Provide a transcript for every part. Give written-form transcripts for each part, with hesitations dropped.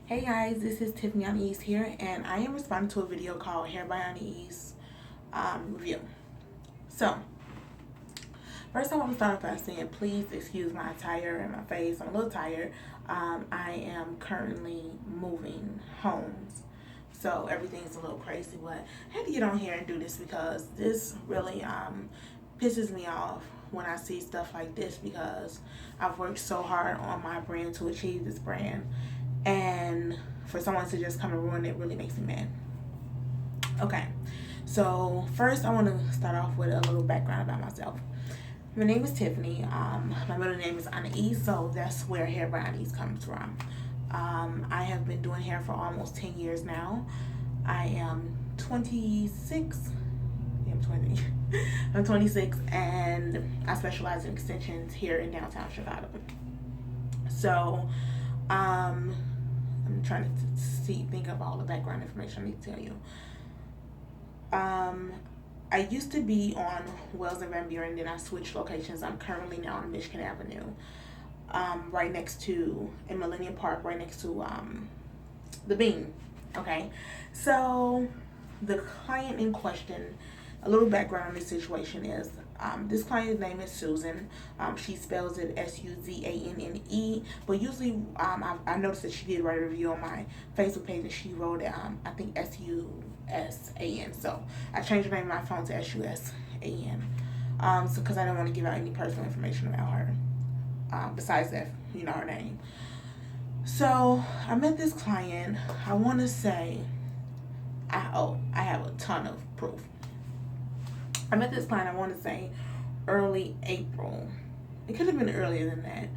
Hey guys, this is Tiffany Anais here, and I am responding to a video called Hair by Anais review. So, first I want to start off by saying please excuse my attire and my face. I'm a little tired. I am currently moving homes, so everything's a little crazy, but I had to get on here and do this because this really pisses me off when I see stuff like this because I've worked so hard on my brand to achieve this brand, and for someone to just come and ruin it really makes me mad. Okay, so first I want to start off with a little background about myself. My name is Tiffany. My middle name is Anais, so that's where Hair by Anais comes from. I have been doing hair for almost 10 years now. I am 26. Yeah, I'm 20. I'm 26, and I specialize in extensions here in downtown Chicago. So, I'm trying to think of all the background information I need to tell you. Um, I used to be on Wells and Van Buren, then I switched locations. I'm currently now on Michigan Avenue, right next to, in Millennium Park, right next to the Bean. Okay, so the client in question, a little background on this situation is this client's name is Susan. She spells it Suzanne, but usually I noticed that she did write a review on my Facebook page and she wrote it, I think Susan. So I changed the name of my phone to Susan. So because I don't want to give out any personal information about her. Besides that, you know her name. So I met this client. I want to say, I have a ton of proof. I met this client, I want to say, early April. It could have been earlier than that.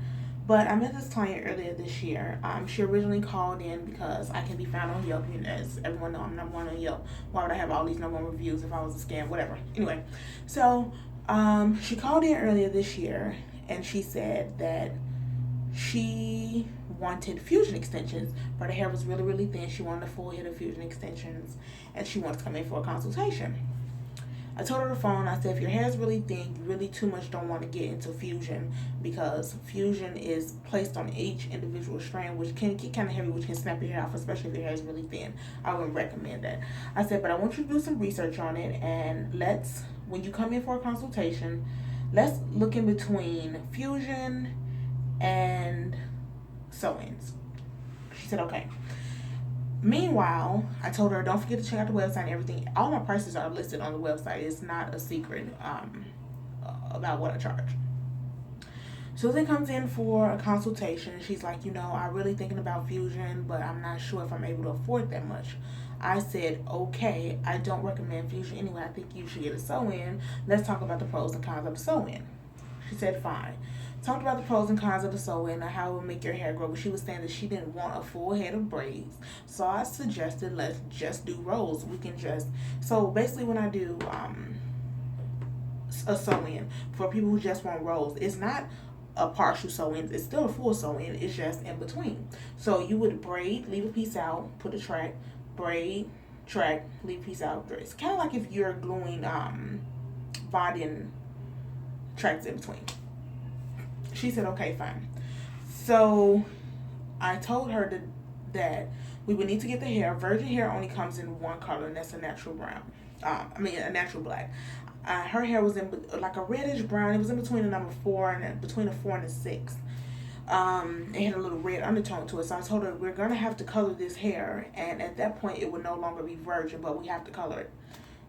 But I met this client earlier this year. She originally called in because I can be found on Yelp. You know, as everyone knows, I'm number one on Yelp. Why would I have all these number one reviews if I was a scam? Whatever. Anyway, so she called in earlier this year and she said that she wanted fusion extensions, but her hair was really, really thin. She wanted a full head of fusion extensions and she wants to come in for a consultation. I told her on the phone, I said, if your hair is really thin, you really too much don't want to get into fusion because fusion is placed on each individual strand, which can get kind of heavy, which can snap your hair off, especially if your hair is really thin. I wouldn't recommend that. I said, but I want you to do some research on it, and when you come in for a consultation, let's look in between fusion and sew-ins. She said, okay. Meanwhile, I told her, don't forget to check out the website and everything. All my prices are listed on the website. It's not a secret about what I charge. Susan comes in for a consultation. She's like, I'm really thinking about fusion, but I'm not sure if I'm able to afford that much. I said, okay, I don't recommend fusion anyway. I think you should get a sew-in. Let's talk about the pros and cons of the sew-in. She said, fine. Talked about the pros and cons of the sew-in and how it would make your hair grow, but she was saying that she didn't want a full head of braids. So I suggested let's just do rolls. So basically when I do a sew-in, for people who just want rolls, it's not a partial sew-in, it's still a full sew-in, it's just in between. So you would braid, leave a piece out, put a track, braid, track, leave a piece out. It's kind of like if you're gluing bonding tracks in between. She said, okay, fine. So I told her that we would need to get the hair. Virgin hair only comes in one color, and that's a natural brown. A natural black. Her hair was in like a reddish brown. It was in between a number 4 and between a 4 and a 6. It had a little red undertone to it. So I told her we're gonna have to color this hair, and at that point it would no longer be virgin, but we have to color it.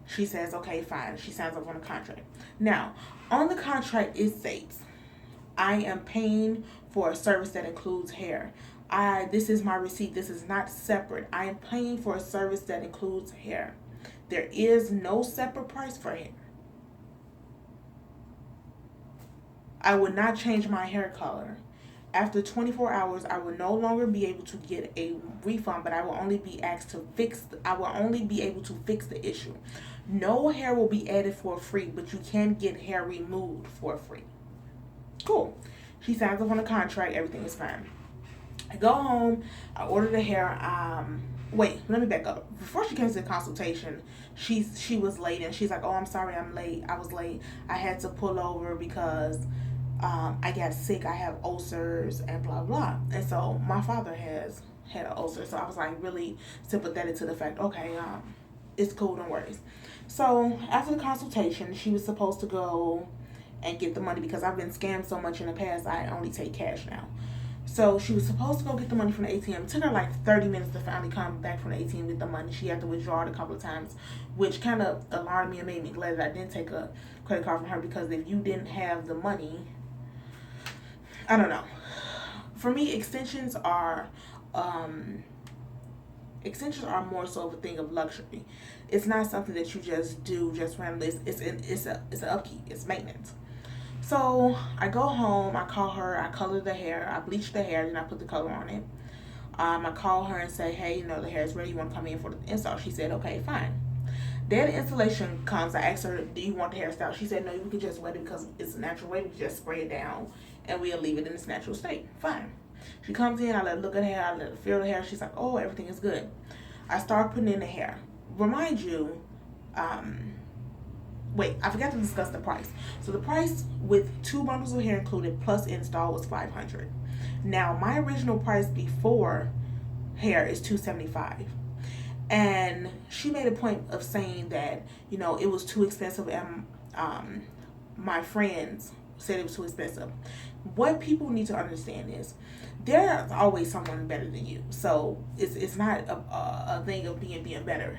She says, okay, fine. She signs up on a contract. Now, on the contract it states, I am paying for a service that includes hair. This is my receipt. This is not separate. I am paying for a service that includes hair. There is no separate price for hair. I would not change my hair color. After 24 hours, I will no longer be able to get a refund, but I will only be able to fix the issue. No hair will be added for free, but you can get hair removed for free. Cool. She signs up on the contract. Everything is fine. I go home. I order the hair. Wait, let me back up. Before she came to the consultation, she was late, and she's like, "Oh, I'm sorry, I'm late. I was late. I had to pull over because I got sick. I have ulcers and blah blah." And so my father has had an ulcer. So I was like really sympathetic to the fact, okay, it's cool, no worries. So after the consultation, she was supposed to go and get the money because I've been scammed so much in the past. I only take cash now. So she was supposed to go get the money from the ATM. It took her like 30 minutes to finally come back from the ATM with the money. She had to withdraw it a couple of times, which kind of alarmed me and made me glad that I didn't take a credit card from her, because if you didn't have the money, I don't know. For me, extensions are more so of a thing of luxury. It's not something that you just do just randomly. It's an upkeep. It's maintenance. So I go home, I call her, I color the hair, I bleach the hair, then I put the color on it. I call her and say, hey, the hair is ready. You want to come in for the install? She said, okay, fine. Then the installation comes. I asked her, do you want the hairstyle? She said, no, you can just wet it because it's a natural way. We can just spray it down and we'll leave it in its natural state. Fine. She comes in, I let her look at the hair, I let her feel the hair. She's like, oh, everything is good. I start putting in the hair. Remind you, wait, I forgot to discuss the price. So the price with 2 bundles of hair included plus install was $500. Now my original price before hair is $275. And she made a point of saying that, it was too expensive, and my friends said it was too expensive. What people need to understand is there's always someone better than you. So it's not a thing of being better.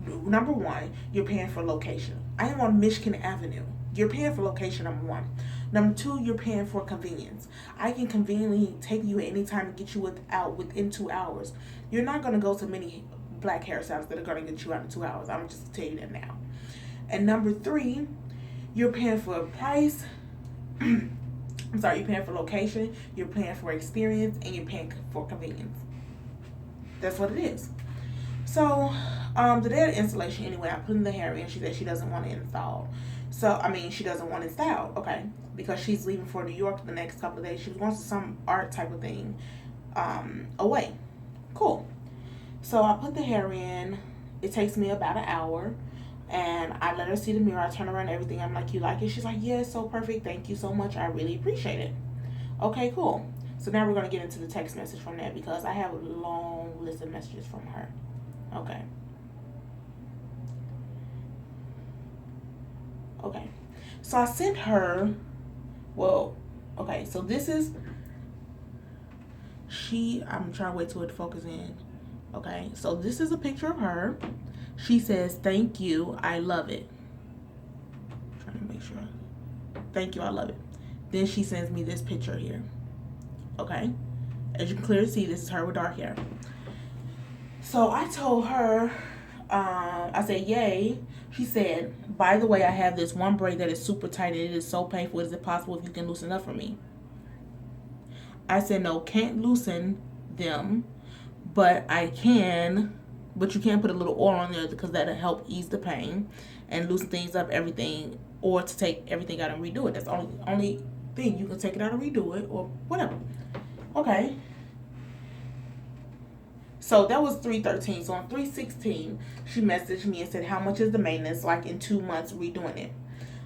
Number one, you're paying for location. I am on Michigan Avenue. You're paying for location, number one. Number two, you're paying for convenience. I can conveniently take you at any time and get you out within 2 hours. You're not going to go to many black hairstyles that are going to get you out in 2 hours. I'm just tell you that now. And number three, you're paying for a price. I'm sorry, you're paying for location, you're paying for experience, and you're paying for convenience. That's what it is. So, the day of the installation, anyway, I put in the hair in. She said she doesn't want it installed. She doesn't want it styled, okay? Because she's leaving for New York the next couple of days. She wants some art type of thing away. Cool. So I put the hair in. It takes me about an hour. And I let her see the mirror. I turn around and everything. I'm like, you like it? She's like, yeah, it's so perfect. Thank you so much. I really appreciate it. Okay, cool. So now we're going to get into the text message from that, because I have a long list of messages from her. Okay. Okay. So I sent her, so this is, I'm trying to wait till it focus in. Okay, so this is a picture of her. She says, thank you, I love it. I'm trying to make sure. Thank you, I love it. Then she sends me this picture here. Okay, as you can clearly see, this is her with dark hair. So I told her, I said, yay. She said, by the way, I have this one braid that is super tight and it is so painful. Is it possible if you can loosen up for me? I said, no, can't loosen them, but you can put a little oil on there because that'll help ease the pain and loosen things up, everything, or to take everything out and redo it. That's the only thing. You can take it out and redo it or whatever. Okay. So that was 3/13. So on 3/16, she messaged me and said, how much is the maintenance, like in 2 months redoing it?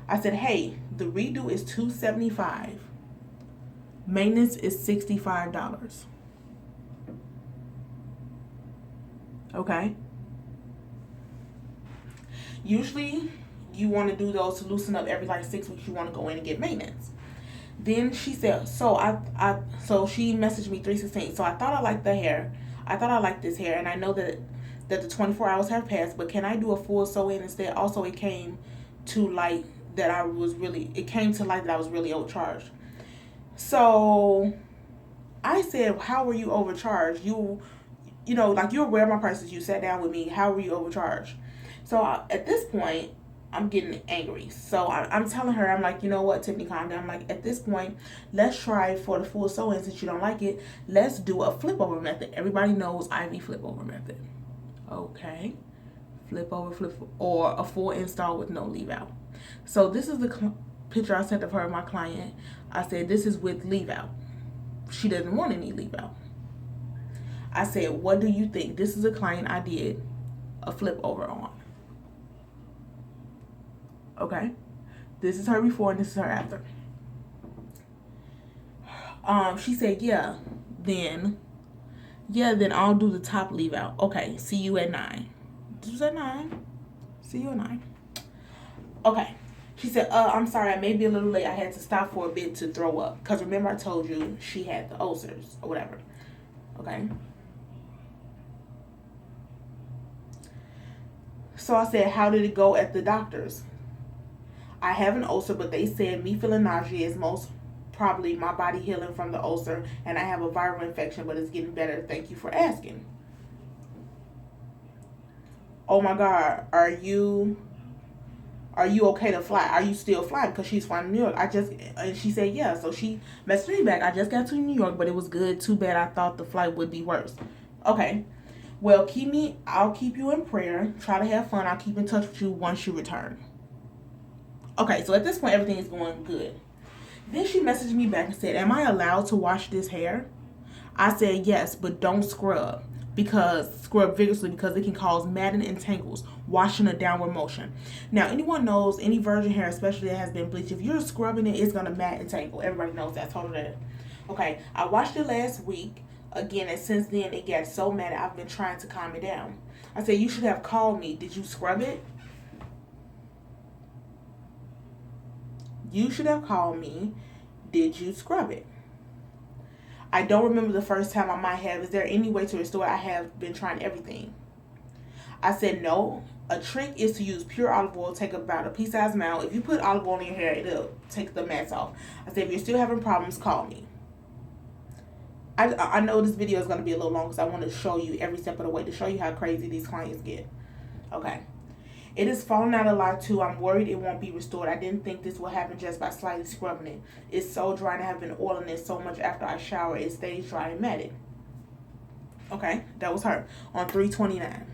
I said, hey, the redo is $275. Maintenance is $65. Okay. Usually you want to do those to loosen up every like 6 weeks. You want to go in and get maintenance. Then she said, so she messaged me 3/16. So I thought I liked the hair. I thought I liked this hair, and I know that the 24 hours have passed, but can I do a full sew in instead? Also, it came to light that I was really overcharged. So I said, how were you overcharged? Like, you're aware of my prices. You sat down with me. How were you overcharged? So at this point, I'm getting angry. So I'm telling her, I'm like, you know what, Tiffany, calm down. I'm like, at this point, let's try for the full sew-in. Since you don't like it, let's do a flip over method. Everybody knows IV flip over method. Okay. Flip over, or a full install with no leave out. So this is the picture I sent of her, my client. I said, this is with leave out. She doesn't want any leave out. I said, what do you think? This is a client I did a flip over on. Okay, this is her before and this is her after. She said, yeah, then Yeah, then I'll do the top leave out. Okay, see you at 9. This was at 9. See you at 9. Okay. She said, I'm sorry, I may be a little late. I had to stop for a bit to throw up. Because remember I told you she had the ulcers or whatever. Okay. So I said, how did it go at the doctor's? I have an ulcer, but they said me feeling nausea is most probably my body healing from the ulcer, and I have a viral infection, but it's getting better. Thank you for asking. Oh my God, are you okay to fly? Are you still flying? Because she's flying to New York. And she said yeah. So she messaged me back. I just got to New York, but it was good. Too bad I thought the flight would be worse. Okay. Well, I'll keep you in prayer. Try to have fun. I'll keep in touch with you once you return. Okay, so at this point, everything is going good. Then she messaged me back and said, am I allowed to wash this hair? I said, yes, but don't scrub vigorously because it can cause matting and tangles, washing a downward motion. Now, anyone knows any virgin hair, especially that has been bleached, if you're scrubbing it, it's going to mat and tangle. Everybody knows that. Totally. Okay, I washed it last week again, and since then it got so matted, I've been trying to calm it down. I said, you should have called me. Did you scrub it? You should have called me. Did you scrub it? I don't remember the first time I might have. Is there any way to restore it? I have been trying everything. I said no. A trick is to use pure olive oil. Take about a pea-sized amount. If you put olive oil in your hair, it'll take the mats off. I said if you're still having problems, call me. I know this video is going to be a little long because I want to show you every step of the way to show you how crazy these clients get. Okay. It is falling out a lot too. I'm worried it won't be restored. I didn't think this would happen just by slightly scrubbing it. It's so dry and I have been oiling it so much after I shower. It stays dry and matted. Okay, that was her on 329.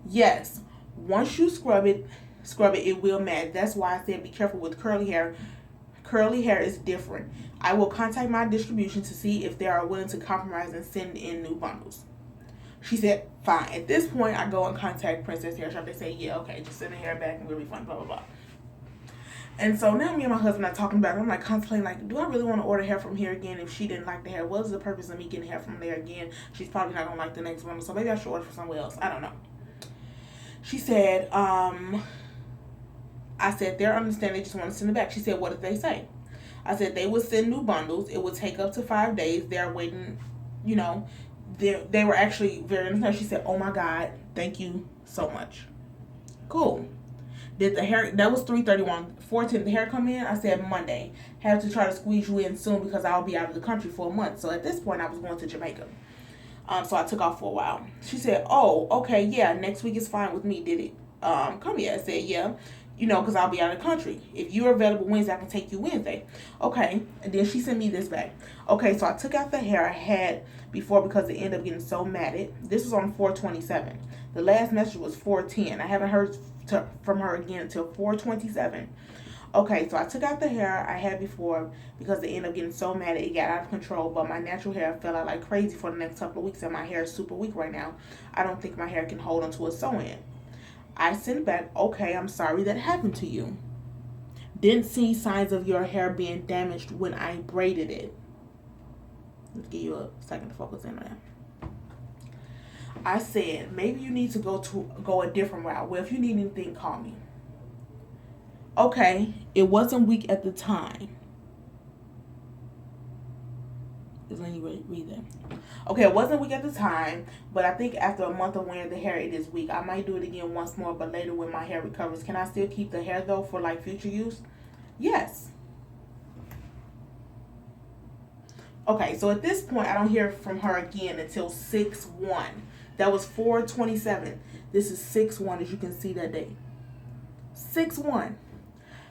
Yes, once you scrub it, it will mat. That's why I said be careful with curly hair. Curly hair is different. I will contact my distribution to see if they are willing to compromise and send in new bundles. She said, fine. At this point, I go and contact Princess Hair Shop. They say, yeah, okay, just send the hair back and we'll refund, blah, blah, blah. And so now me and my husband are talking about it. I'm like contemplating, like, do I really want to order hair from here again if she didn't like the hair? What is the purpose of me getting hair from there again? She's probably not going to like the next one. So maybe I should order from somewhere else. I don't know. She said, I said, they're understanding. They just want to send it back. She said, what did they say? I said, they would send new bundles. It would take up to 5 days. They're waiting, you know. They were actually very understanding. She said, oh my God, thank you so much. Cool. Did the hair, that was 3/31. 4/10, the hair come in? I said Monday. Have to try to squeeze you in soon because I'll be out of the country for a month. So at this point, I was going to Jamaica. So I took off for a while. She said, oh, okay, yeah, next week is fine with me. Did it come yet? I said, yeah. You know, because I'll be out of the country. If you're available Wednesday, I can take you Wednesday. Okay. And then she sent me this back. Okay, so I took out the hair I had before because it ended up getting so matted. This was on 4/27. The last message was 4/10. I haven't heard from her again until 4/27. Okay, so I took out the hair I had before because it ended up getting so matted. It got out of control, but my natural hair fell out like crazy for the next couple of weeks, and my hair is super weak right now. I don't think my hair can hold onto a sew-in. I sent back, okay, I'm sorry that happened to you. Didn't see signs of your hair being damaged when I braided it. Let's give you a second to focus in on that. I said, maybe you need to go a different route. Well, if you need anything, call me. Okay, it wasn't weak at the time. Is when you read that. Okay, it wasn't weak at the time, but I think after a month of wearing the hair, it is weak. I might do it again once more, but later when my hair recovers. Can I still keep the hair, though, for, like, future use? Yes. Okay, so at this point, I don't hear from her again until 6/1. That was 4/27. This is 6/1, as you can see that day. 6/1.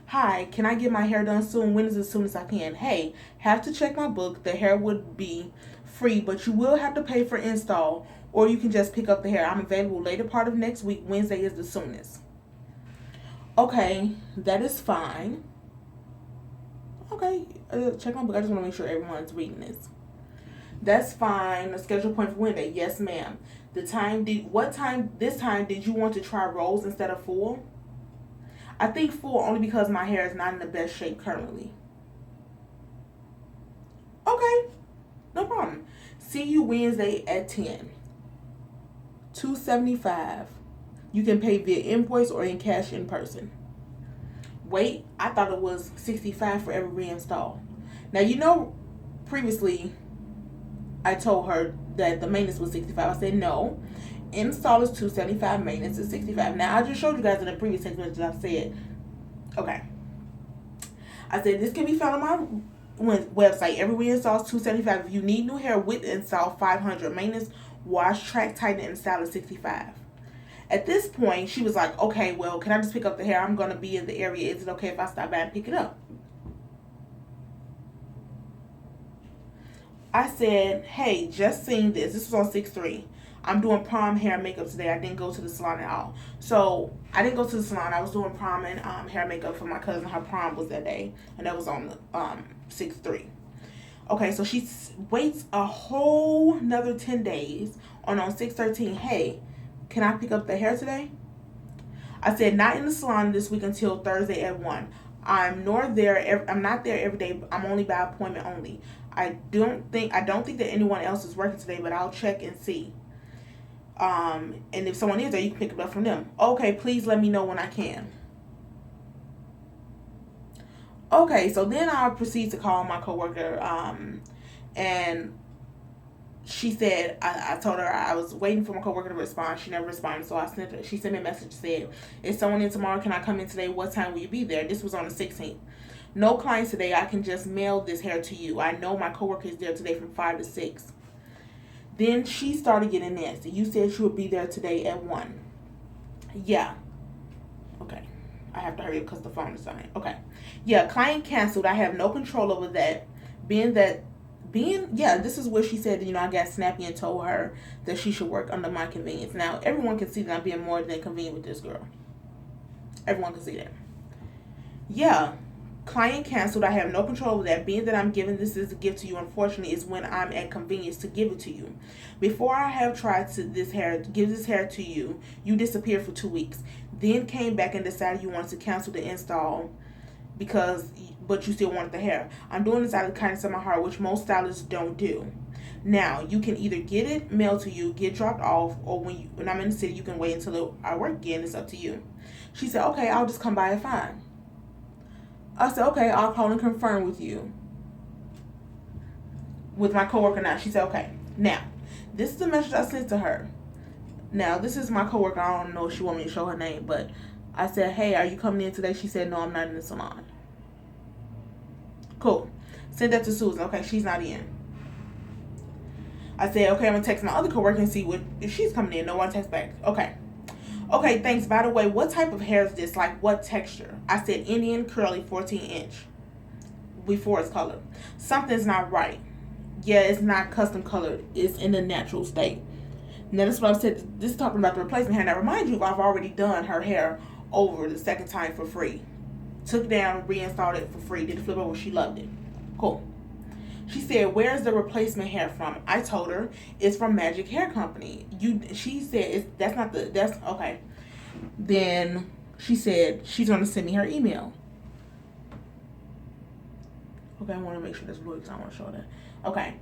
Hi, can I get my hair done soon? When is as soon as I can? Hey, have to check my book. The hair would be free, but you will have to pay for install, or you can just pick up the hair. I'm available later part of next week. Wednesday is the soonest. Okay, that is fine. Okay, check my book. I just want to make sure everyone's reading this. That's fine. A schedule point for Wednesday. Yes, ma'am. This time did you want to try rolls instead of full? I think full only because my hair is not in the best shape currently. Okay, no problem. See you Wednesday at 10. $275. You can pay via invoice or in cash in person. Wait, I thought it was $65 for every reinstall. Now, previously I told her that the maintenance was $65. I said no. Install is $275, maintenance is $65. Now I just showed you guys in the previous text message I said, okay. I said this can be found on my website. Every reinstall is $275. If you need new hair with install, $500. Maintenance, wash, track, tighten, and install is $65. At this point, she was like, okay, well, can I just pick up the hair? I'm going to be in the area. Is it okay if I stop by and pick it up? I said, hey, just seen this. This was on 6/3. I'm doing prom hair and makeup today. I didn't go to the salon at all. So, I didn't go to the salon. I was doing prom and hair and makeup for my cousin. Her prom was that day. And that was on the 6/3. Okay, so she waits a whole another 10 days on 6/13. Hey, can I pick up the hair today? I said, not in the salon this week until Thursday at 1. I'm not there every day. I'm only by appointment only. I don't think that anyone else is working today, but I'll check and see. And if someone is there, you can pick it up from them. Okay, please let me know when I can. Okay, so then I'll proceed to call my coworker, and she said, I told her I was waiting for my coworker to respond. She never responded, so she sent me a message, said, is someone in tomorrow? Can I come in today? What time will you be there? This was on the 16th. No clients today. I can just mail this hair to you. I know my coworker is there today from 5 to 6. Then she started getting nasty. You said she would be there today at 1. Yeah. Okay. I have to hurry up because the phone is on. Okay. Yeah, client canceled. I have no control over that. This is what she said. I got snappy and told her that she should work under my convenience. Now, everyone can see that I'm being more than convenient with this girl. Everyone can see that. Yeah. Client canceled. I have no control over that. Being that I'm giving this as a gift to you, unfortunately, is when I'm at convenience to give it to you. Before I have tried to give this hair to you, you disappeared for 2 weeks. Then came back and decided you wanted to cancel the install but you still wanted the hair. I'm doing this out of the kindness of my heart, which most stylists don't do. Now, you can either get it mailed to you, get dropped off, or when I'm in the city, you can wait until I work again. It's up to you. She said, okay, I'll just come by and fine. I said, okay, I'll call and confirm with you. With my coworker now. She said, okay. Now, this is the message I sent to her. Now, this is my coworker. I don't know if she want me to show her name, but I said, hey, are you coming in today? She said, no, I'm not in the salon. Cool. Send that to Susan. Okay, she's not in. I said, okay, I'm going to text my other coworker and see if she's coming in. No one text back. Okay, thanks. By the way, what type of hair is this? Like, what texture? I said, Indian, curly, 14-inch. Before it's colored. Something's not right. Yeah, it's not custom colored. It's in the natural state. Now, this is what I said. This is talking about the replacement hair. Now, remind you, I've already done her hair over the second time for free. Took it down, reinstalled it for free. Did the flip over. She loved it. Cool. She said, where's the replacement hair from? I told her it's from Magic Hair Company. She said that's okay. Then she said she's gonna send me her email. Okay, I want to make sure that's blue because I want to show that. Okay.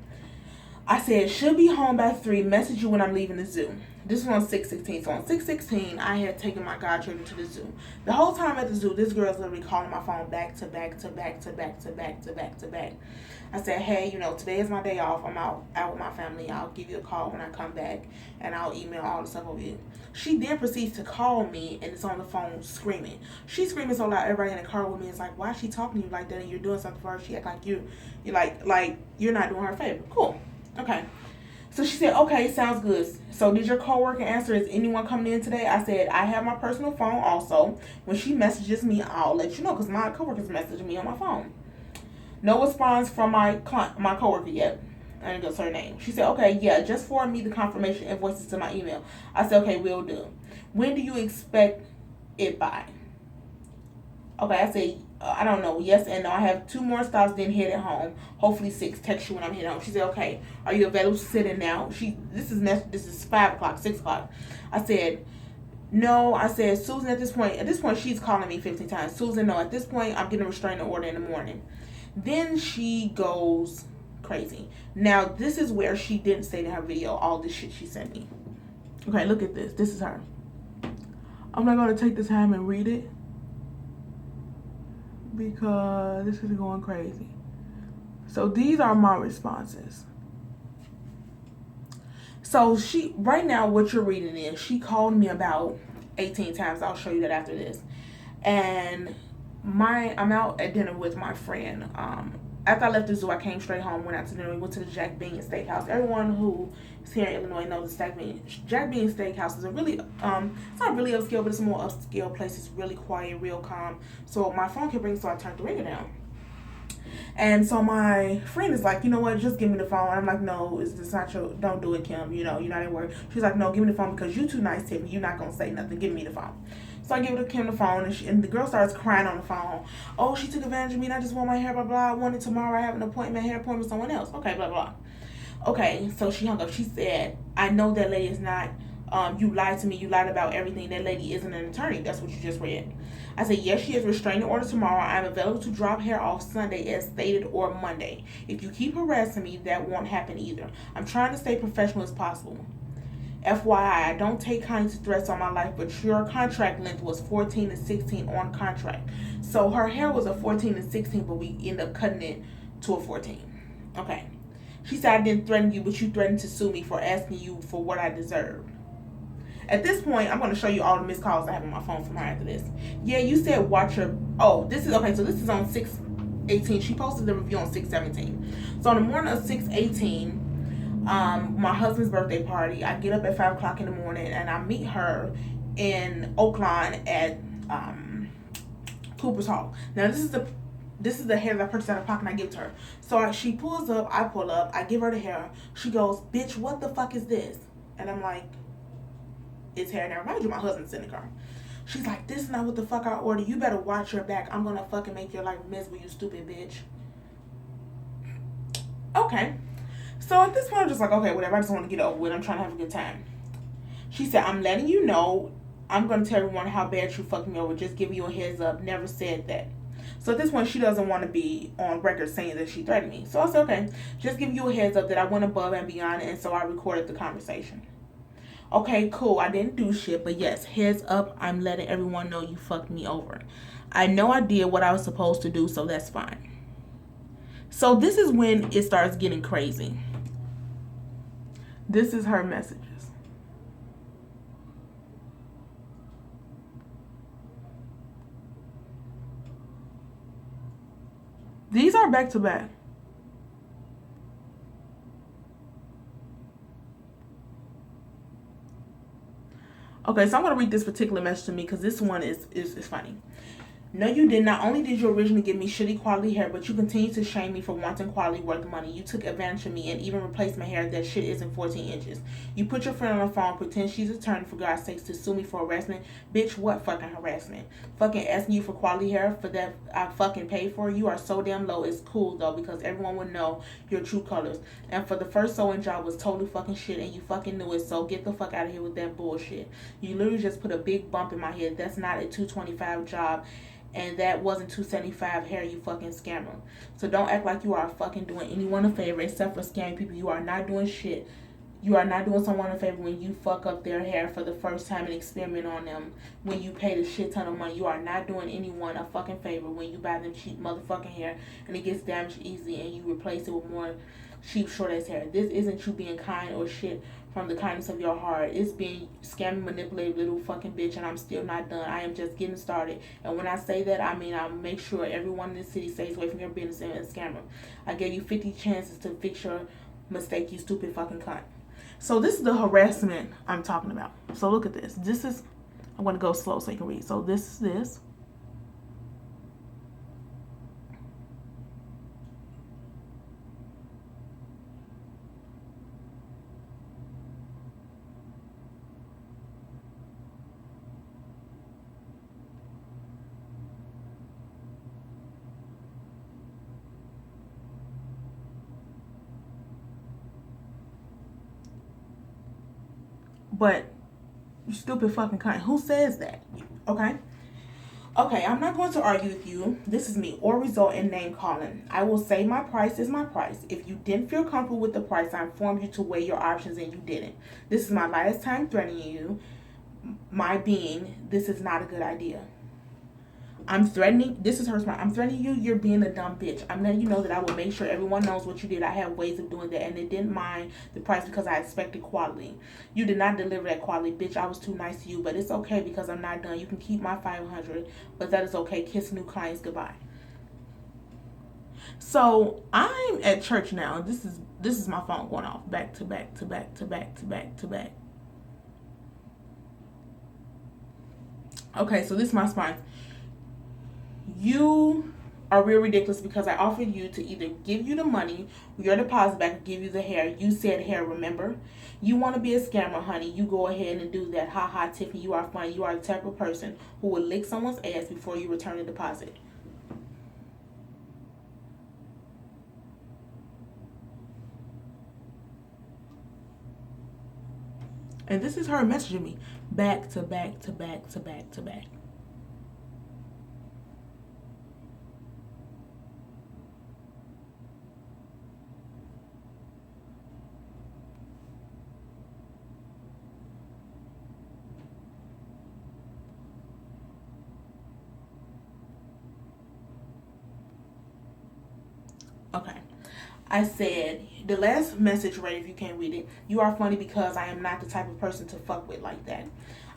I said, should be home by 3. Message you when I'm leaving the zoo. This was on 6/16. So on 6/16, I had taken my godchildren to the zoo. The whole time at the zoo, this girl's literally calling my phone back to back to back to back to back to back to back. I said, hey, today is my day off. I'm out with my family. I'll give you a call when I come back, and I'll email all the stuff over you. She then proceeds to call me, and it's on the phone screaming. She's screaming so loud, everybody in the car with me is like, why is she talking to you like that, and you're doing something for her? She act like you're like you're not doing her a favor. Cool. Okay. So she said, okay, sounds good. So did your coworker answer? Is anyone coming in today? I said, I have my personal phone also. When she messages me, I'll let you know because my coworker's messaging me on my phone. No response from my coworker yet. I didn't go to her name. She said, okay, yeah, just forward me the confirmation invoices to my email. I said, okay, will do. When do you expect it by? Okay, I said, I don't know. Yes and no. I have 2 more stops, then headed home. Hopefully 6. Text you when I'm heading home. She said, okay, are you available to sit in now? This is 5 o'clock, 6 o'clock. I said, no. I said, Susan, at this point, she's calling me 15 times. Susan, no. At this point, I'm getting a restraining order in the morning. Then she goes Crazy. Now, this is where she didn't state in her video all this shit she sent me. Okay, look at this. This is her. I'm not going to take the time and read it because this is going crazy. So these are my responses. So she, right now what you're reading is, she called me about 18 times. I'll show you that after this. And I'm out at dinner with my friend. After I left the zoo, I came straight home, went out to dinner. We went to the Jack Bean Steakhouse. Everyone who is here in Illinois knows the Jack Bean Steakhouse is a really, it's not really upscale, but it's a more upscale place. It's really quiet, real calm. So my phone kept ringing, so I turned the ringer down. And so my friend is like, you know what, just give me the phone. I'm like, no, it's not your, don't do it, Kim. You know, you're not at work. She's like, no, give me the phone because you too nice to me. You're not going to say nothing. Give me the phone. So I give it to Kim the phone, and the girl starts crying on the phone. Oh, she took advantage of me, and I just want my hair, blah, blah. I want it tomorrow. I have an appointment, hair appointment with someone else. Okay, blah, blah. Okay, so she hung up. She said, I know that lady is not, you lied to me. You lied about everything. That lady isn't an attorney. That's what you just read. I said, yes, she has restraining order tomorrow. I'm available to drop hair off Sunday as stated or Monday. If you keep harassing me, that won't happen either. I'm trying to stay professional as possible. FYI, I don't take kind to threats on my life, but your contract length was 14 and 16 on contract. So her hair was a 14 and 16, but we ended up cutting it to a 14. Okay. She said, I didn't threaten you, but you threatened to sue me for asking you for what I deserved. At this point, I'm going to show you all the missed calls I have on my phone from her after this. Yeah, you said watch her. Oh, this is, okay, so this is on 6/18. She posted the review on 6/17. So on the morning of 6/18, my husband's birthday party, I get up at 5 o'clock in the morning and I meet her in Oakland at Cooper's Hall. Now this is the hair that I purchased out of pocket and I give to her. So she pulls up, I pull up, I give her the hair. She goes, bitch, what the fuck is this? And I'm like, it's hair. Now remind you, my husband's in the car. She's like, this is not what the fuck I ordered. You better watch your back. I'm gonna fucking make your life miserable, you stupid bitch. Okay. So at this point, I'm just like, okay, whatever. I just want to get over with. I'm trying to have a good time. She said, I'm letting you know. I'm going to tell everyone how bad you fucked me over. Just giving you a heads up. Never said that. So at this point, she doesn't want to be on record saying that she threatened me. So I said, okay, just give you a heads up that I went above and beyond. And so I recorded the conversation. Okay, cool. I didn't do shit. But yes, heads up. I'm letting everyone know you fucked me over. I know I did what I was supposed to do. So that's fine. So this is when it starts getting crazy. This is her messages. These are back to back. Okay, so I'm going to read this particular message to me because this one is funny. No, you did. Not only did you originally give me shitty quality hair, but you continue to shame me for wanting quality worth money. You took advantage of me and even replaced my hair. That shit isn't 14 inches. You put your friend on the phone, pretend she's an attorney for God's sakes to sue me for harassment. Bitch, what fucking harassment? Fucking asking you for quality hair for that I fucking paid for. You are so damn low. It's cool though because everyone would know your true colors. And for the first sewing job was totally fucking shit and you fucking knew it. So get the fuck out of here with that bullshit. You literally just put a big bump in my head. That's not a $225 job. And that wasn't $275 hair, you fucking scammer. So don't act like you are fucking doing anyone a favor except for scamming people. You are not doing shit. You are not doing someone a favor when you fuck up their hair for the first time and experiment on them. When you paid a shit ton of money, you are not doing anyone a fucking favor when you buy them cheap motherfucking hair and it gets damaged easy and you replace it with more cheap short ass hair. This isn't you being kind or shit from the kindness of your heart. It's being scamming, manipulated little fucking bitch, and I'm still not done. I am just getting started. And when I say that, I mean I'll make sure everyone in the city stays away from your business and a scammer. I gave you 50 chances to fix your mistake, you stupid fucking cunt. So this is the harassment I'm talking about. So look at this. This is, I'm going to go slow so you can read. So this is this. But you stupid fucking cunt. Who says that? Okay. Okay, I'm not going to argue with you. This is me, or result in name calling. I will say my price is my price. If you didn't feel comfortable with the price, I informed you to weigh your options and you didn't. This is my last time threatening you. My being, this is not a good idea. I'm threatening. This is her response. I'm threatening you. You're being a dumb bitch. I'm letting you know that I will make sure everyone knows what you did. I have ways of doing that, and they didn't mind the price because I expected quality. You did not deliver that quality, bitch. I was too nice to you, but it's okay because I'm not done. You can keep my 500, but that is okay. Kiss new clients goodbye. So I'm at church now. This is my phone going off back to back to back to back to back to back. Okay, so this is my response. You are real ridiculous because I offered you to either give you the money, your deposit back, or give you the hair. You said hair, remember? You want to be a scammer, honey. You go ahead and do that. Ha ha, Tiffany, you are funny. You are the type of person who will lick someone's ass before you return the deposit. And this is her messaging me back to back to back to back to back. Okay. I said, the last message right if you can't read it, you are funny because I am not the type of person to fuck with like that.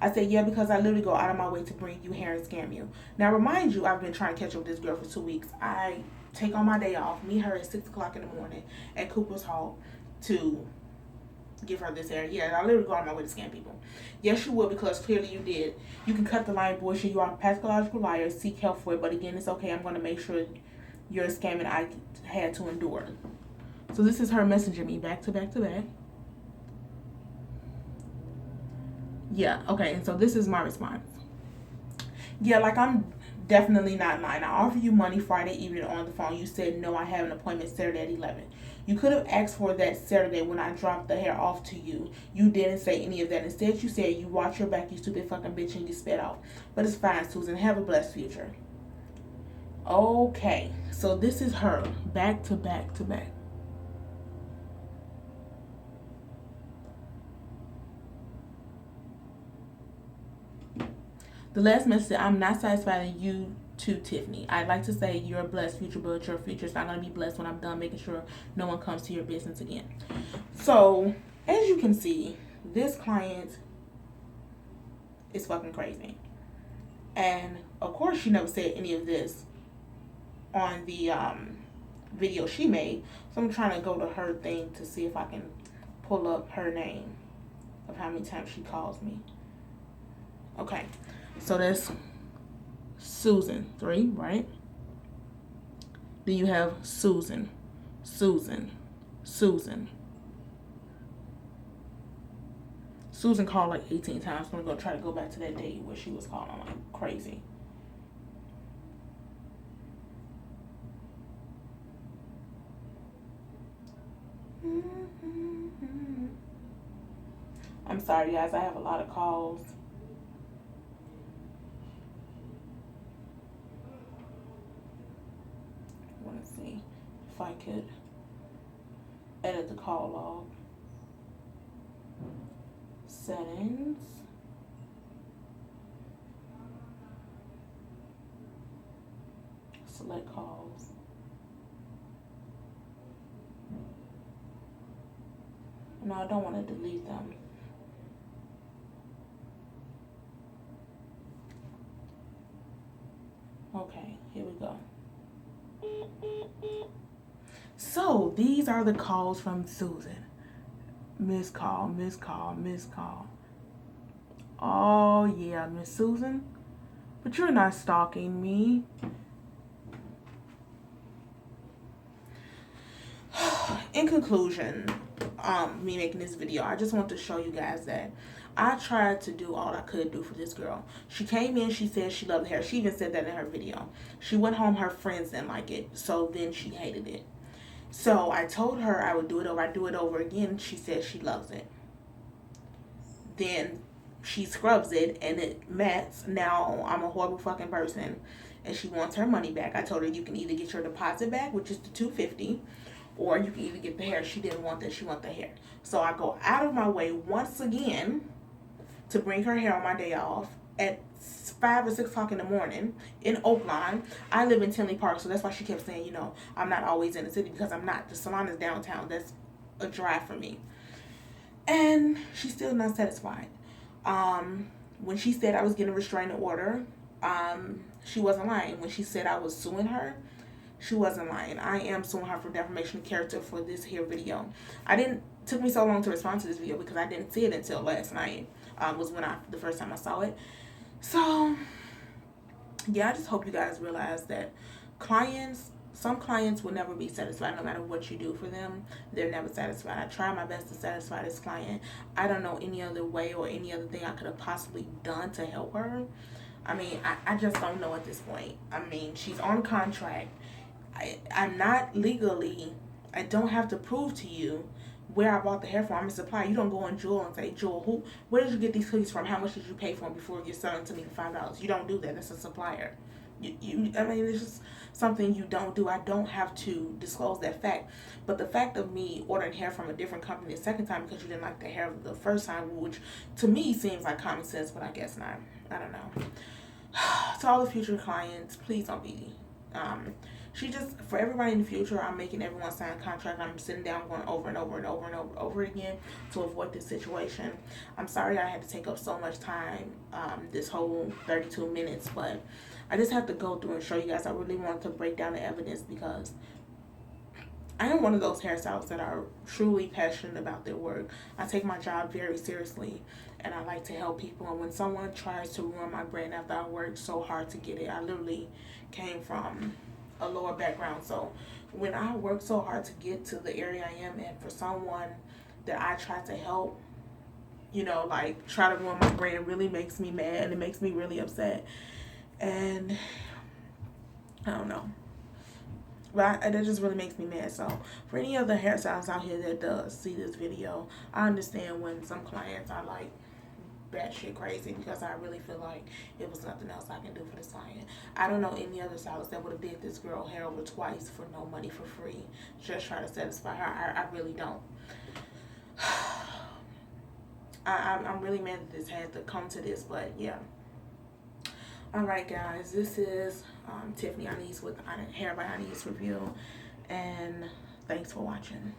I said, yeah, because I literally go out of my way to bring you here and scam you. Now, remind you, I've been trying to catch up with this girl for 2 weeks. I take on my day off, meet her at 6 o'clock in the morning at Cooper's Hall to give her this hair. Yeah, I literally go out of my way to scam people. Yes, you will because clearly you did. You can cut the line, bullshit. You are a pathological liar. Seek help for it. But again, it's okay. I'm going to make sure you're a scam and I had to endure. So this is her messaging me back to back to back. Yeah, okay, and so this is my response. Yeah, like I'm definitely not lying. I offered you money Friday evening on the phone. You said no, I have an appointment Saturday at 11. You could have asked for that Saturday when I dropped the hair off to you. You didn't say any of that. Instead, you said you watch your back, you stupid fucking bitch, and you spit out. But it's fine, Susan. Have a blessed future. Okay, so this is her back to back to back. The last message said, I'm not satisfied in you too, Tiffany. I'd like to say you're a blessed future, but your future's not going to be blessed when I'm done making sure no one comes to your business again. So, as you can see, this client is fucking crazy. And, of course, she never said any of this on the video she made. So, I'm trying to go to her thing to see if I can pull up her name of how many times she calls me. Okay. So that's Susan, 3, right? Then you have Susan, Susan, Susan. Susan called like 18 times. I'm going to try to go back to that day where she was calling like crazy. I'm sorry, guys. I have a lot of calls. See if I could edit the call log. Settings. Select calls. No, I don't want to delete them. Okay, here we go. So these are the calls from Susan. Missed call, missed call, missed call. Oh yeah, Miss Susan, but you're not stalking me. In conclusion, me making this video, I just want to show you guys that I tried to do all I could do for this girl. She came in, she said she loved hair. She even said that in her video. She went home, her friends didn't like it, so then she hated it. So I told her I would do it over. I do it over again. She said she loves it. Then she scrubs it and it mats. Now I'm a horrible fucking person, and she wants her money back. I told her you can either get your deposit back, which is the $250, or you can either get the hair. She didn't want that. She want the hair. So I go out of my way once again to bring her hair on my day off at 5 or 6 o'clock in the morning in Oakline. I live in Tinley Park, so that's why she kept saying, I'm not always in the city, because I'm not. The salon is downtown. That's a drive for me. And she's still not satisfied. When she said I was getting a restraining order, she wasn't lying. When she said I was suing her, she wasn't lying. I am suing her for defamation of character for this here video. Took me so long to respond to this video because I didn't see it until last night. Was the first time I saw it. So, yeah, I just hope you guys realize that some clients will never be satisfied no matter what you do for them. They're never satisfied. I try my best to satisfy this client. I don't know any other way or any other thing I could have possibly done to help her. I mean, I just don't know at this point. I mean, she's on contract. I'm not legally, I don't have to prove to you where I bought the hair from. I'm a supplier. You don't go on Jewel and say, Jewel, where did you get these cookies from? How much did you pay for them before you're selling to me for $5? You don't do that. That's a supplier. I mean, it's just something you don't do. I don't have to disclose that fact. But the fact of me ordering hair from a different company the second time because you didn't like the hair the first time, which to me seems like common sense, but I guess not. I don't know. To all the future clients, please don't be for everybody in the future, I'm making everyone sign a contract. I'm sitting down going over and over and over and over again to avoid this situation. I'm sorry I had to take up so much time, this whole 32 minutes, but I just have to go through and show you guys. I really wanted to break down the evidence because I am one of those hairstylists that are truly passionate about their work. I take my job very seriously, and I like to help people. And when someone tries to ruin my brand after I worked so hard to get it, I literally came from a lower background. So when I work so hard to get to the area I am in, for someone that I try to help, try to ruin my brand, really makes me mad, and it makes me really upset. And I don't know. But that just really makes me mad. So for any other hairstylists out here that does see this video, I understand when some clients are like batshit crazy, because I really feel like it was nothing else I can do for this client. I don't know any other stylist that would have did this girl hair over twice for no money, for free, just try to satisfy her. I really don't. I'm really mad that this had to come to this, but yeah. Alright guys, this is Tiffany Anais with Hair by Anais review, and thanks for watching.